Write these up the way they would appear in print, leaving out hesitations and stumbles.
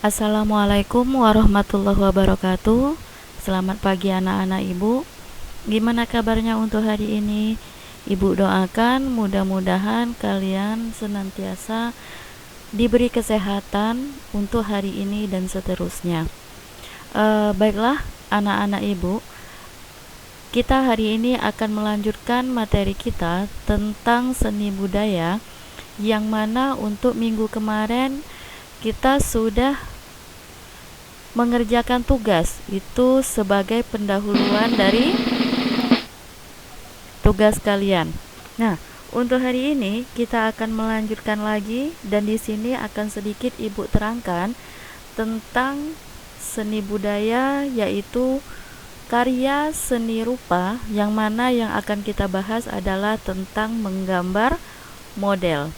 Assalamualaikum warahmatullahi wabarakatuh. Selamat pagi anak-anak ibu. Gimana kabarnya untuk hari ini? Ibu doakan mudah-mudahan kalian senantiasa diberi kesehatan untuk hari ini dan seterusnya. Baiklah anak-anak ibu, kita hari ini akan melanjutkan materi kita tentang seni budaya, yang mana untuk minggu kemarin kita sudah mengerjakan tugas itu sebagai pendahuluan dari tugas kalian. Nah, untuk hari ini kita akan melanjutkan lagi, dan di sini akan sedikit ibu terangkan tentang seni budaya, yaitu karya seni rupa, yang mana yang akan kita bahas adalah tentang menggambar model.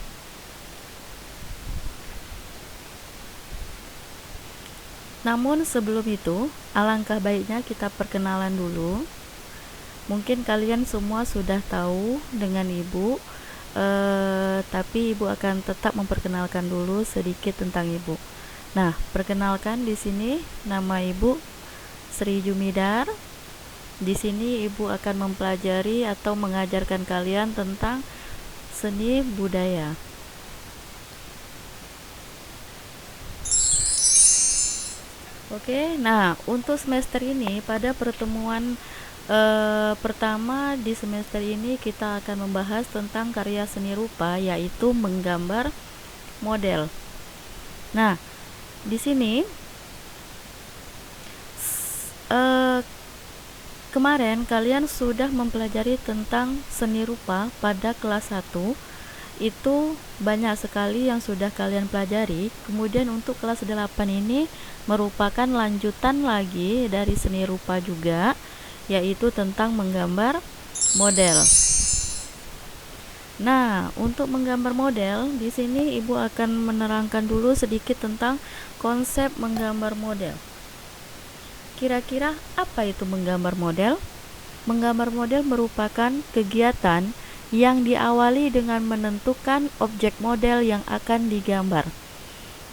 Namun sebelum itu, alangkah baiknya kita perkenalan dulu. Mungkin kalian semua sudah tahu dengan ibu, tapi ibu akan tetap memperkenalkan dulu sedikit tentang ibu. Nah, perkenalkan, di sini nama ibu Sri Jumidar. Di sini ibu akan mempelajari atau mengajarkan kalian tentang seni budaya. Oke, nah untuk semester ini, pada pertemuan pertama di semester ini kita akan membahas tentang karya seni rupa, yaitu menggambar model. Nah, di sini kemarin kalian sudah mempelajari tentang seni rupa pada kelas 1. Itu banyak sekali yang sudah kalian pelajari. Kemudian untuk kelas 8 ini merupakan lanjutan lagi dari seni rupa juga, yaitu tentang menggambar model. Nah, untuk menggambar model, di sini ibu akan menerangkan dulu sedikit tentang konsep menggambar model. Kira-kira apa itu menggambar model? Menggambar model merupakan kegiatan yang diawali dengan menentukan objek model yang akan digambar.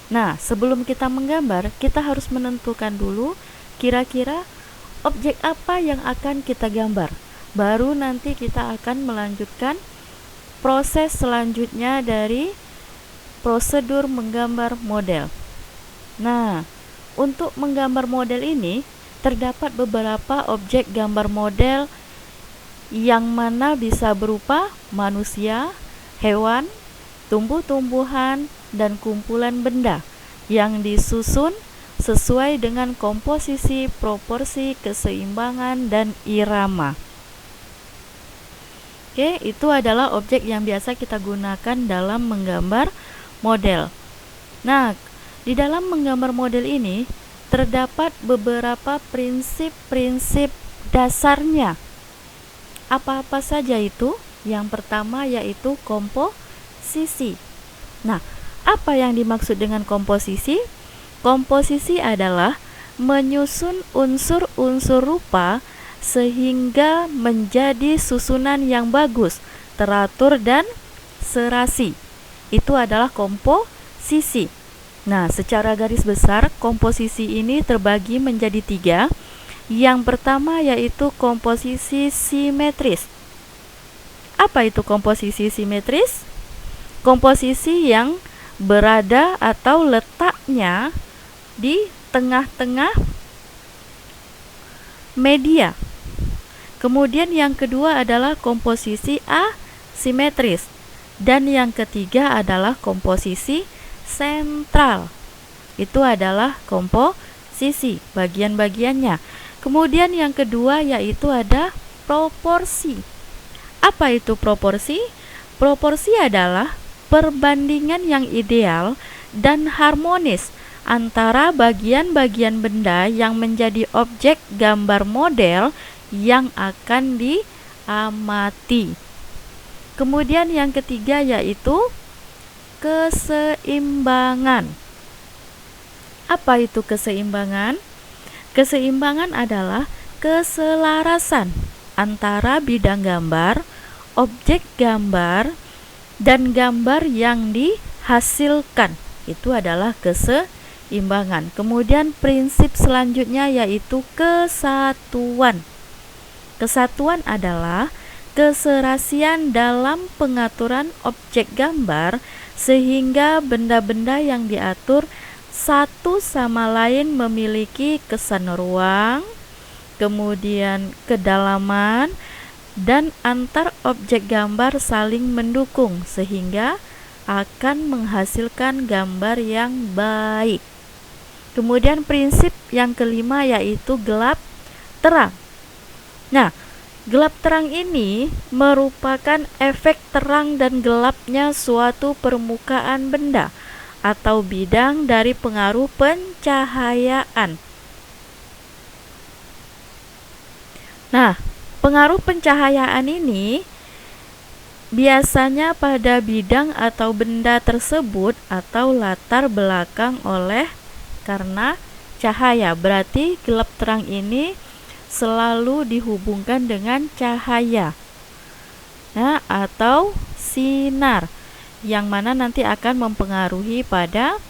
Nah, sebelum kita menggambar, kita harus menentukan dulu kira-kira objek apa yang akan kita gambar. Baru nanti kita akan melanjutkan proses selanjutnya dari prosedur menggambar model. Nah, untuk menggambar model ini terdapat beberapa objek gambar model, yang mana bisa berupa manusia, hewan, tumbuh-tumbuhan, dan kumpulan benda yang disusun sesuai dengan komposisi, proporsi, keseimbangan, dan irama. Oke, itu adalah objek yang biasa kita gunakan dalam menggambar model. Nah, di dalam menggambar model ini terdapat beberapa prinsip-prinsip dasarnya. Apa-apa saja itu? Yang pertama yaitu komposisi. Nah, apa yang dimaksud dengan komposisi? Komposisi adalah menyusun unsur-unsur rupa sehingga menjadi susunan yang bagus, teratur, dan serasi. Itu adalah komposisi. Nah, secara garis besar, komposisi ini terbagi menjadi 3. Yang pertama yaitu komposisi simetris. Apa itu komposisi simetris? Komposisi yang berada atau letaknya di tengah-tengah media. Kemudian yang kedua adalah komposisi asimetris. Dan yang ketiga adalah komposisi sentral. Itu adalah komposisi, bagian-bagiannya. Kemudian yang kedua yaitu ada proporsi. Apa itu proporsi? Proporsi adalah perbandingan yang ideal dan harmonis antara bagian-bagian benda yang menjadi objek gambar model yang akan diamati. Kemudian yang ketiga yaitu keseimbangan. Apa itu keseimbangan? Keseimbangan adalah keselarasan antara bidang gambar, objek gambar, dan gambar yang dihasilkan. Itu adalah keseimbangan. keseimbangan. Kemudian prinsip selanjutnya yaitu kesatuan. Kesatuan adalah keserasian dalam pengaturan objek gambar sehingga benda-benda yang diatur satu sama lain memiliki kesan ruang, kemudian kedalaman, dan antar objek gambar saling mendukung sehingga akan menghasilkan gambar yang baik. Kemudian prinsip yang kelima yaitu gelap terang. Nah, gelap terang ini merupakan efek terang dan gelapnya suatu permukaan benda atau bidang dari pengaruh pencahayaan. Nah, pengaruh pencahayaan ini biasanya pada bidang atau benda tersebut atau latar belakang oleh karena cahaya. Berarti gelap terang ini selalu dihubungkan dengan cahaya, nah, atau sinar, yang mana nanti akan mempengaruhi pada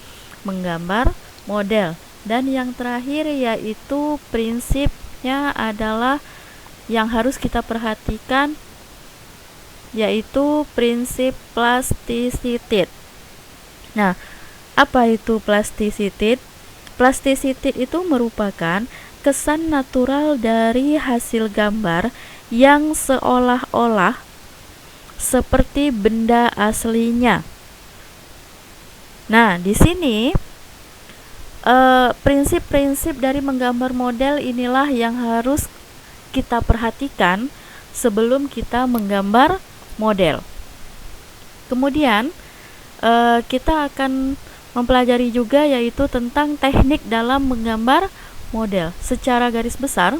menggambar model. Dan yang terakhir yaitu prinsipnya adalah yang harus kita perhatikan yaitu prinsip plastisiti. Nah, apa itu plastisiti? Plastisiti itu merupakan kesan natural dari hasil gambar yang seolah-olah seperti benda aslinya. Nah, di sini prinsip-prinsip dari menggambar model inilah yang harus kita perhatikan sebelum kita menggambar model. Kemudian kita akan mempelajari juga yaitu tentang teknik dalam menggambar model. Secara garis besar,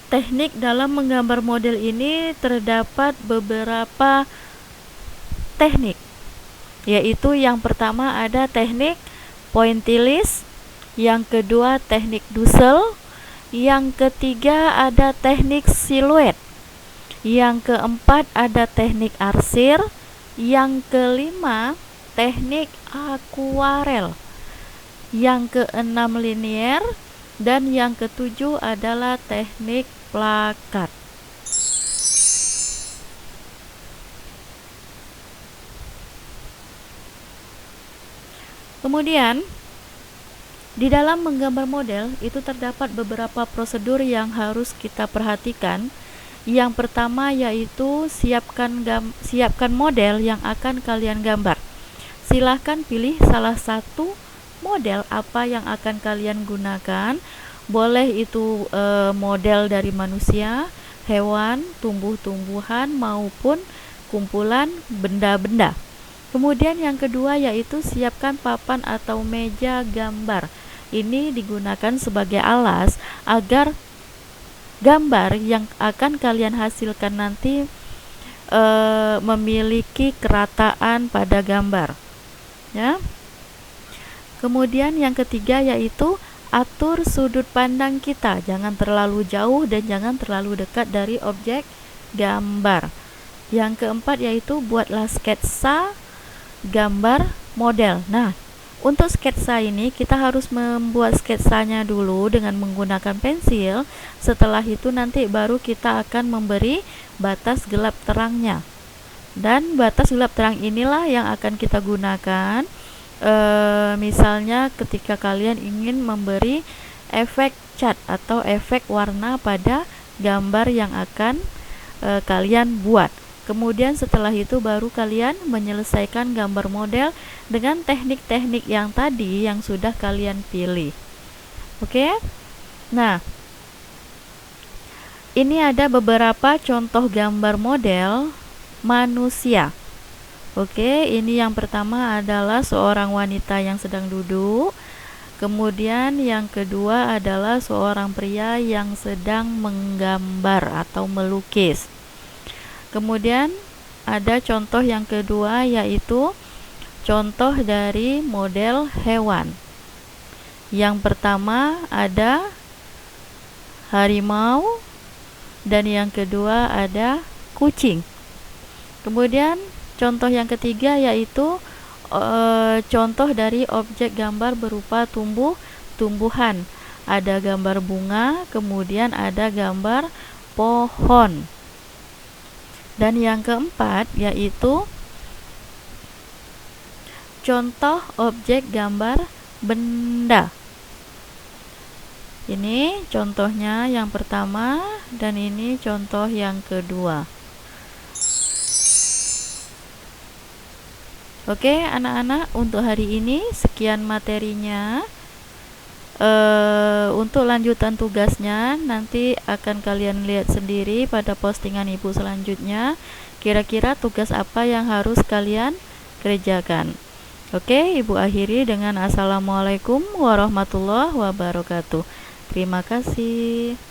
teknik dalam menggambar model ini terdapat beberapa teknik, yaitu yang pertama ada teknik pointillis, yang kedua teknik Dussel, yang ketiga ada teknik siluet, yang keempat ada teknik arsir, yang kelima teknik akuarel, yang keenam linier, dan yang ketujuh adalah teknik plakat. Kemudian di dalam menggambar model itu terdapat beberapa prosedur yang harus kita perhatikan. Yang pertama yaitu siapkan model yang akan kalian gambar. Silahkan pilih salah satu model apa yang akan kalian gunakan. Boleh itu model dari manusia, hewan, tumbuh-tumbuhan, maupun kumpulan benda-benda. Kemudian yang kedua yaitu siapkan papan atau meja gambar. Ini digunakan sebagai alas agar gambar yang akan kalian hasilkan nanti memiliki kerataan pada gambar, ya. Kemudian yang ketiga yaitu atur sudut pandang kita, jangan terlalu jauh dan jangan terlalu dekat dari objek gambar. Yang keempat yaitu buatlah sketsa gambar model. Nah, untuk sketsa ini kita harus membuat sketsanya dulu dengan menggunakan pensil. Setelah itu nanti baru kita akan memberi batas gelap terangnya. Dan batas gelap terang inilah yang akan kita gunakan misalnya ketika kalian ingin memberi efek cat atau efek warna pada gambar yang akan kalian buat. Kemudian setelah itu baru kalian menyelesaikan gambar model dengan teknik-teknik yang tadi yang sudah kalian pilih. Oke? Nah, ini ada beberapa contoh gambar model manusia. Oke, ini yang pertama adalah seorang wanita yang sedang duduk. Kemudian yang kedua adalah seorang pria yang sedang menggambar atau melukis. Kemudian ada contoh yang kedua yaitu contoh dari model hewan. Yang pertama ada harimau dan yang kedua ada kucing. Kemudian contoh yang ketiga yaitu contoh dari objek gambar berupa tumbuhan. Ada gambar bunga, kemudian ada gambar pohon. Dan yang keempat yaitu contoh objek gambar benda. Ini contohnya yang pertama dan ini contoh yang kedua. Oke, anak-anak, untuk hari ini sekian materinya. Untuk lanjutan tugasnya nanti akan kalian lihat sendiri pada postingan ibu selanjutnya. Kira-kira tugas apa yang harus kalian kerjakan. Oke, ibu akhiri dengan assalamualaikum warahmatullahi wabarakatuh. Terima kasih.